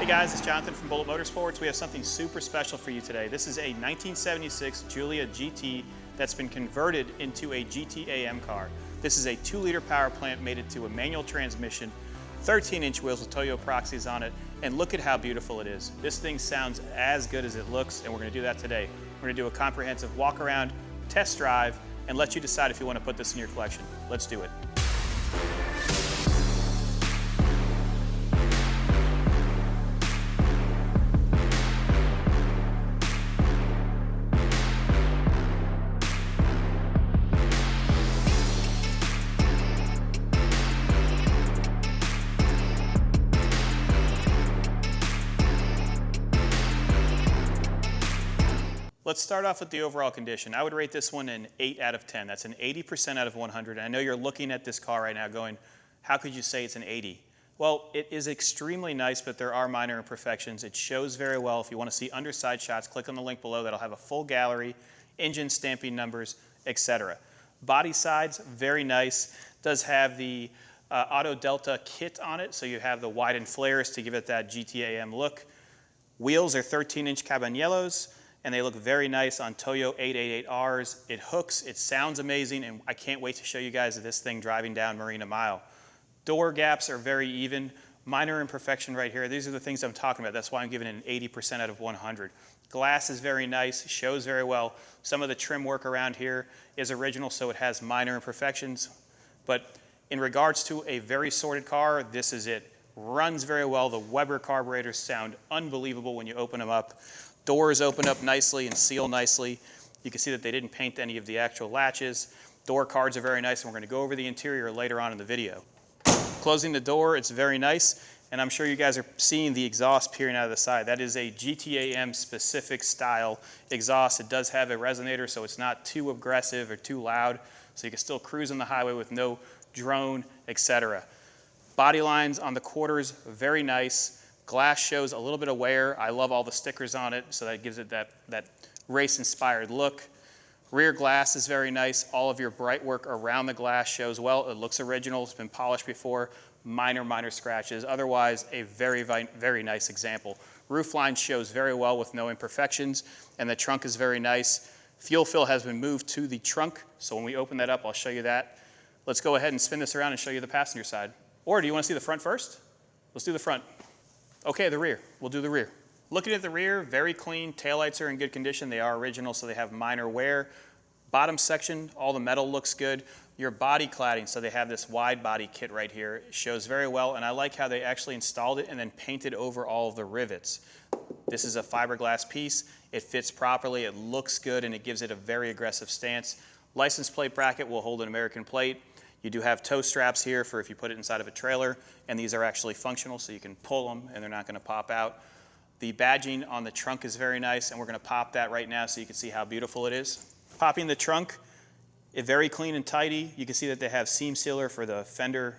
guys, it's Jonathan from Bullet Motorsports. We have something super special for you today. This is a 1976 Giulia GT that's been converted into a GTAm car. This is a 2-liter power plant made into a manual transmission, 13-inch wheels with Toyo Proxies on it, and look at how beautiful it is. This thing sounds as good as it looks, and we're going to do that today. We're going to do a comprehensive walk around, test drive, and let you decide if you want to put this in your collection. Let's do it. Let's start off with the overall condition. I would rate this one an 8 out of 10. That's an 80% out of 100. And I know you're looking at this car right now going, how could you say it's an 80? Well, it is extremely nice, but there are minor imperfections. It shows very well. If you want to see underside shots, click on the link below. That'll have a full gallery, engine stamping numbers, etc. Body sides, very nice. Does have the Auto Delta kit on it, so you have the widened flares to give it that GTAm look. Wheels are 13-inch Cabanellos, and they look very nice on Toyo 888Rs. It hooks, it sounds amazing, and I can't wait to show you guys this thing driving down Marina Mile. Door gaps are very even. Minor imperfection right here. These are the things I'm talking about. That's why I'm giving it an 80% out of 100. Glass is very nice, shows very well. Some of the trim work around here is original, so it has minor imperfections. But in regards to a very sorted car, this is it. Runs very well. The Weber carburetors sound unbelievable when you open them up. Doors open up nicely and seal nicely. You can see that they didn't paint any of the actual latches. Door cards are very nice, and we're going to go over the interior later on in the video. Closing the door, it's very nice, and I'm sure you guys are seeing the exhaust peering out of the side. That is a GTAm specific style exhaust. It does have a resonator, so it's not too aggressive or too loud, so you can still cruise on the highway with no drone, etc. Body lines on the quarters, very nice. Glass shows a little bit of wear. I love all the stickers on it, so that gives it that race-inspired look. Rear glass is very nice. All of your bright work around the glass shows well. It looks original. It's been polished before. Minor scratches. Otherwise, a very, very nice example. Roof line shows very well with no imperfections, and the trunk is very nice. Fuel fill has been moved to the trunk, so when we open that up, I'll show you that. Let's go ahead and spin this around and show you the passenger side. Or do you want to see the front first? Let's do the front. Okay, the rear. We'll do the rear. Looking at the rear, very clean. Taillights are in good condition. They are original, so they have minor wear. Bottom section, all the metal looks good. Your body cladding, so they have this wide body kit right here. It shows very well, and I like how they actually installed it and then painted over all of the rivets. This is a fiberglass piece. It fits properly, it looks good, and it gives it a very aggressive stance. License plate bracket will hold an American plate. You do have tow straps here for if you put it inside of a trailer, and these are actually functional, so you can pull them and they're not going to pop out. The badging on the trunk is very nice, and we're going to pop that right now so you can see how beautiful it is. Popping the trunk, it's very clean and tidy. You can see that they have seam sealer for the fender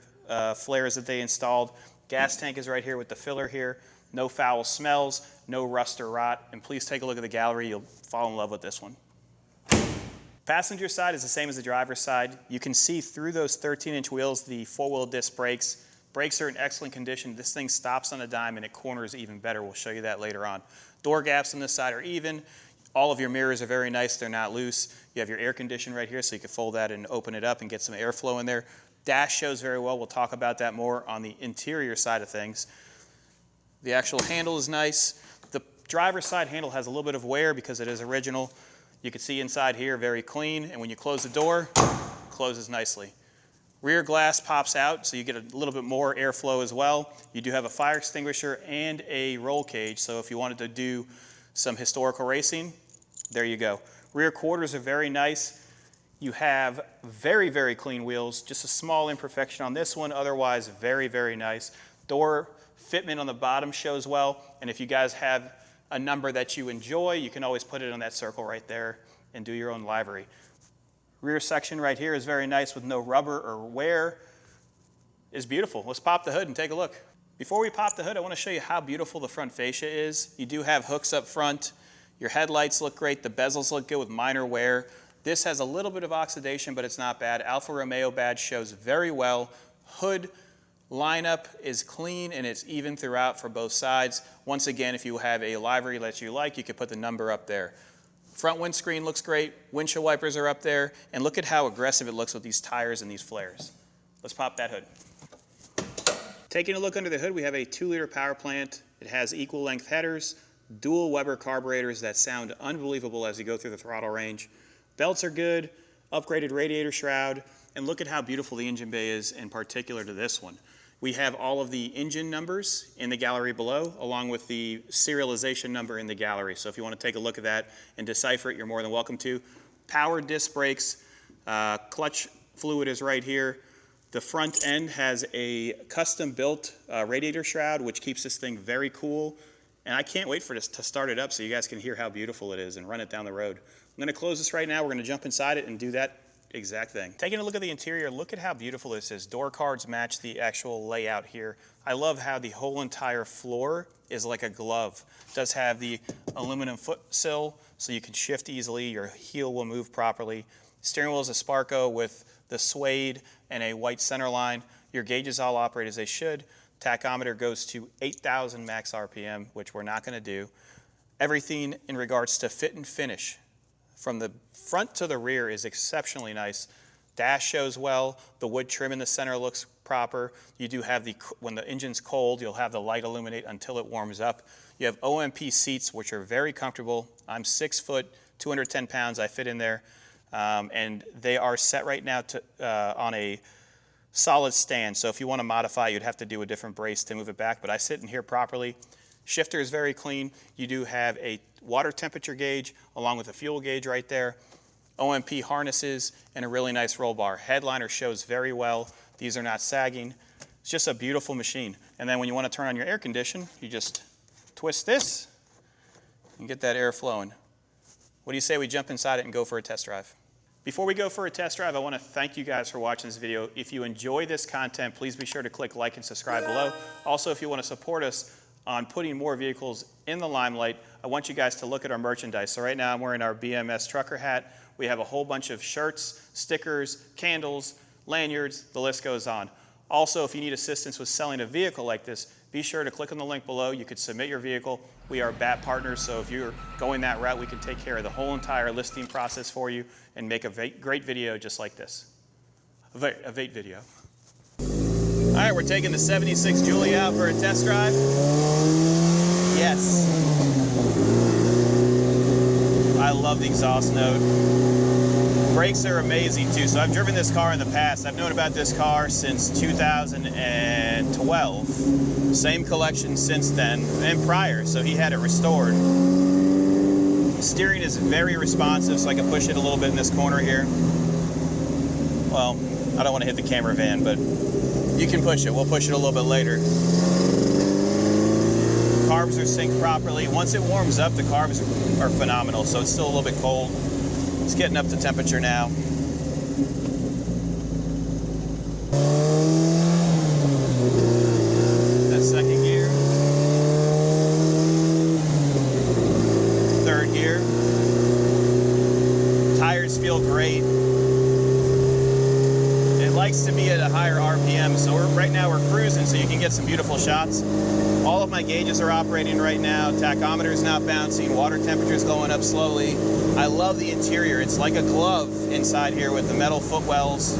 flares that they installed. Gas tank is right here with the filler here. No foul smells, no rust or rot, and please take a look at the gallery. You'll fall in love with this one. Passenger side is the same as the driver's side. You can see through those 13-inch wheels the 4-wheel disc brakes. Brakes are in excellent condition. This thing stops on a dime and it corners even better. We'll show you that later on. Door gaps on this side are even. All of your mirrors are very nice. They're not loose. You have your air conditioner right here, so you can fold that and open it up and get some airflow in there. Dash shows very well. We'll talk about that more on the interior side of things. The actual handle is nice. The driver's side handle has a little bit of wear because it is original. You can see inside here, very clean, and when you close the door, it closes nicely. Rear glass pops out, so you get a little bit more airflow as well. You do have a fire extinguisher and a roll cage, so if you wanted to do some historical racing, there you go. Rear quarters are very nice. You have very, very clean wheels, just a small imperfection on this one, otherwise very, very nice. Door fitment on the bottom shows well, and if you guys have a number that you enjoy, you can always put it on that circle right there and do your own livery. Rear section right here is very nice with no rubber or wear. It's beautiful. Let's pop the hood and take a look. Before we pop the hood, I want to show you how beautiful the front fascia is. You do have hooks up front. Your headlights look great. The bezels look good with minor wear. This has a little bit of oxidation, but it's not bad. Alfa Romeo badge shows very well. Hood Lineup is clean and it's even throughout for both sides. Once again, if you have a livery that you like, you can put the number up there. Front windscreen looks great, windshield wipers are up there, and look at how aggressive it looks with these tires and these flares. Let's pop that hood. Taking a look under the hood, we have a 2-liter power plant. It has equal length headers, dual Weber carburetors that sound unbelievable as you go through the throttle range. Belts are good, upgraded radiator shroud, and look at how beautiful the engine bay is in particular to this one. We have all of the engine numbers in the gallery below, along with the serialization number in the gallery. So if you want to take a look at that and decipher it, you're more than welcome to. Power disc brakes, clutch fluid is right here. The front end has a custom-built radiator shroud, which keeps this thing very cool. And I can't wait for this to start it up so you guys can hear how beautiful it is and run it down the road. I'm going to close this right now. We're going to jump inside it and do that exact thing. Taking a look at the interior, look at how beautiful this is. Door cards match the actual layout here. I love how the whole entire floor is like a glove. It does have the aluminum foot sill so you can shift easily, your heel will move properly. Steering wheel is a Sparco with the suede and a white center line. Your gauges all operate as they should. Tachometer goes to 8,000 max RPM, which we're not going to do. Everything in regards to fit and finish from the front to the rear is exceptionally nice. Dash shows well. The wood trim in the center looks proper. You do have when the engine's cold, you'll have the light illuminate until it warms up. You have OMP seats, which are very comfortable. I'm 6 foot, 210 pounds. I fit in there. And they are set right now on a solid stand. So if you want to modify, you'd have to do a different brace to move it back. But I sit in here properly. Shifter is very clean. You do have a water temperature gauge along with a fuel gauge right there. OMP harnesses and a really nice roll bar. Headliner shows very well. These are not sagging. It's just a beautiful machine. And then when you want to turn on your air condition, you just twist this and get that air flowing. What do you say we jump inside it and go for a test drive? Before we go for a test drive, I want to thank you guys for watching this video. If you enjoy this content, please be sure to click like and subscribe below. Also, if you want to support us on putting more vehicles in the limelight, I want you guys to look at our merchandise. So right now I'm wearing our BMS trucker hat. We have a whole bunch of shirts, stickers, candles, lanyards, the list goes on. Also, if you need assistance with selling a vehicle like this, be sure to click on the link below. You could submit your vehicle. We are BAT partners, so if you're going that route, we can take care of the whole entire listing process for you and make a great video just like this. A vape video. All right, we're taking the 76 Julie out for a test drive. Yes. I love the exhaust note. Brakes are amazing too. So I've driven this car in the past. I've known about this car since 2012. Same collection since then and prior, so he had it restored. Steering is very responsive, so I can push it a little bit in this corner here. Well, I don't want to hit the camera van, but you can push it. We'll push it a little bit later. Carbs are synced properly. Once it warms up, the carbs are phenomenal, so it's still a little bit cold. It's getting up to temperature now. That's second gear. Third gear. Tires feel great. It likes to be at a higher RPM, so right now we're cruising so you can get some beautiful shots. All of my gauges are operating right now. Tachometer is not bouncing. Water temperature is going up slowly. I love the interior. It's like a glove inside here with the metal footwells.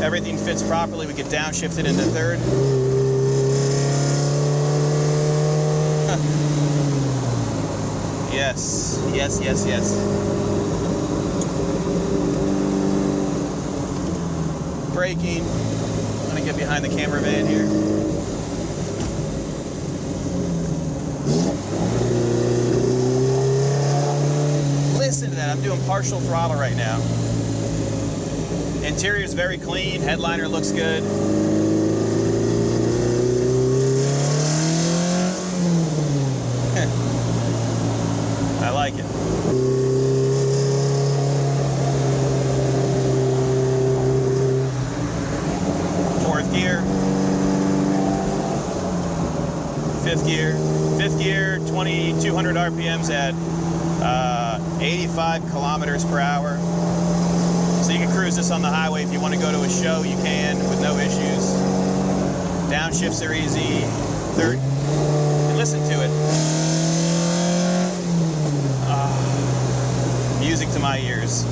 Everything fits properly. We can downshift it into third. Yes, yes, yes, yes. Braking. I'm gonna get behind the camera van here. Listen to that, I'm doing partial throttle right now. Interior is very clean, headliner looks good. I like it. Fourth gear. Fifth gear. Fifth gear, 2,200 RPMs at 85 kilometers per hour. So you can cruise this on the highway. If you want to go to a show, you can with no issues. Downshifts are easy. Third, and listen to it. Music to my ears.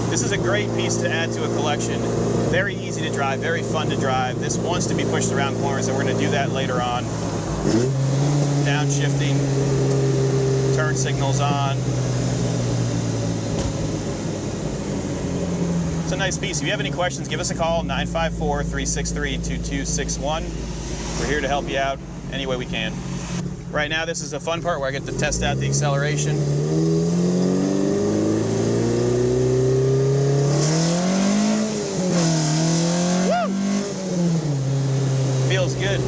This is a great piece to add to a collection. Very easy to drive, very fun to drive. This wants to be pushed around corners, and we're going to do that later on. Downshifting, turn signals on. It's a nice piece. If you have any questions, give us a call, 954-363-2261. We're here to help you out any way we can. Right now, this is the fun part where I get to test out the acceleration. Woo! Feels good.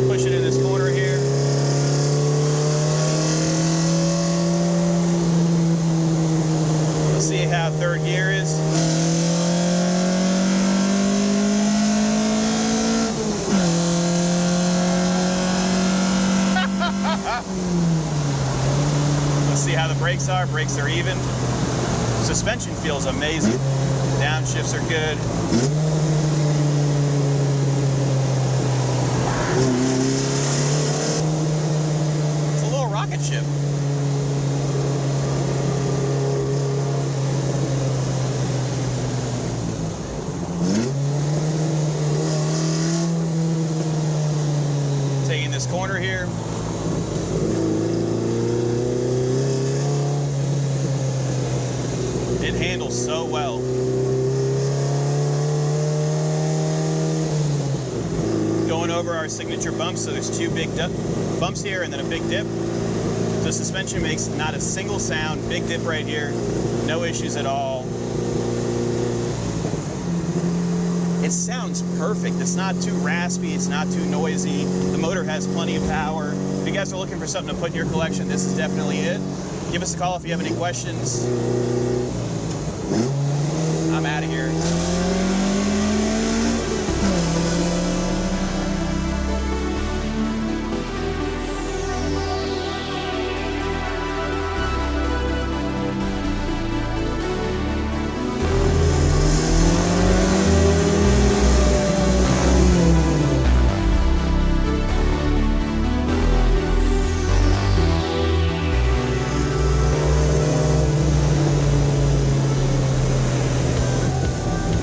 Push it in this corner here. Let's see how third gear is. Let's see how the brakes are. Brakes are even. Suspension feels amazing. Downshifts are good. It's a little rocket ship. Taking this corner here. It handles so well. Going over our signature bumps, so there's two big bumps here and then a big dip. The suspension makes not a single sound. Big dip right here, no issues at all. It sounds perfect. It's not too raspy, it's not too noisy. The motor has plenty of power. If you guys are looking for something to put in your collection, this is definitely it. Give us a call if you have any questions. I'm out of here.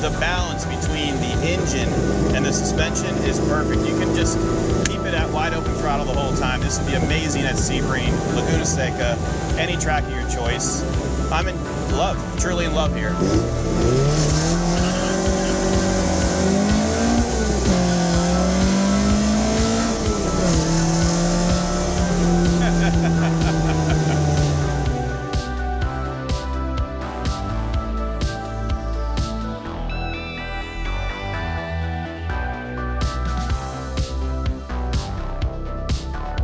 The balance between the engine and the suspension is perfect. You can just keep it at wide open throttle the whole time. This would be amazing at Sebring, Laguna Seca, any track of your choice. I'm in love, truly in love here.